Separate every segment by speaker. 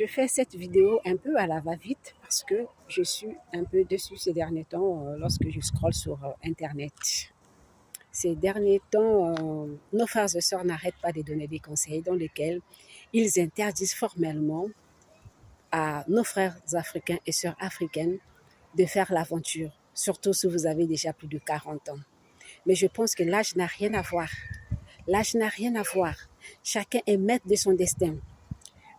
Speaker 1: Je fais cette vidéo un peu à la va-vite parce que je suis un peu déçue ces derniers temps lorsque je scrolle sur Internet. Ces derniers temps, nos frères et sœurs n'arrêtent pas de donner des conseils dans lesquels ils interdisent formellement à nos frères africains et sœurs africaines de faire l'aventure, surtout si vous avez déjà plus de 40 ans. Mais je pense que l'âge n'a rien à voir. L'âge n'a rien à voir. Chacun est maître de son destin.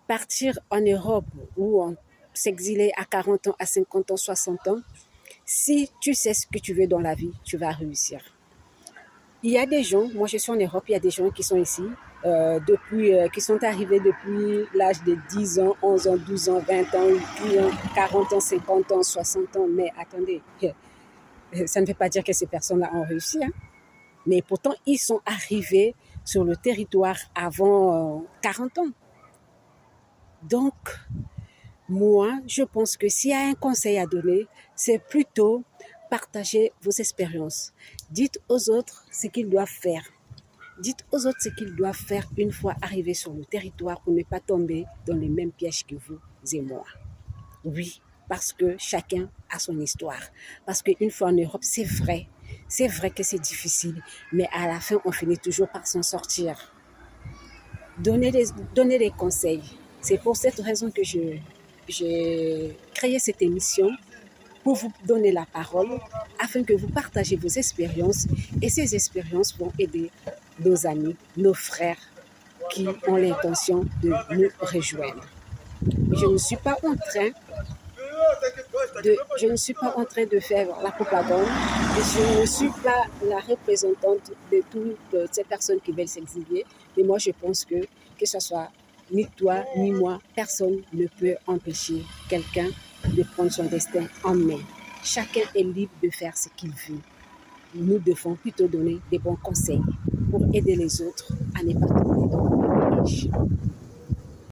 Speaker 1: Partir en Europe ou s'exiler à 40 ans, à 50 ans, 60 ans, si tu sais ce que tu veux dans la vie, tu vas réussir. Il y a des gens, moi je suis en Europe, il y a des gens qui sont ici, qui sont arrivés depuis l'âge de 10 ans, 11 ans, 12 ans, 20 ans, puis 40 ans, 50 ans, 60 ans. Mais attendez, ça ne veut pas dire que ces personnes-là ont réussi. Hein. Mais pourtant, ils sont arrivés sur le territoire avant 40 ans. Donc, moi, je pense que s'il y a un conseil à donner, c'est plutôt partager vos expériences. Dites aux autres ce qu'ils doivent faire. Dites aux autres ce qu'ils doivent faire une fois arrivés sur le territoire pour ne pas tomber dans les mêmes pièges que vous et moi. Oui, parce que chacun a son histoire. Parce qu'une fois en Europe, c'est vrai que c'est difficile, mais à la fin, on finit toujours par s'en sortir. Donnez des conseils. C'est pour cette raison que j'ai créé cette émission pour vous donner la parole afin que vous partagez vos expériences et ces expériences vont aider nos amis, nos frères qui ont l'intention de nous rejoindre. Je ne suis pas en train de faire la propagande et je ne suis pas la représentante de toutes ces personnes qui veulent s'exiler. Mais moi, je pense que ce soit ni toi ni moi, personne ne peut empêcher quelqu'un de prendre son destin en main. Chacun est libre de faire ce qu'il veut. Nous devons plutôt donner des bons conseils pour aider les autres à ne pas tomber dans le piège.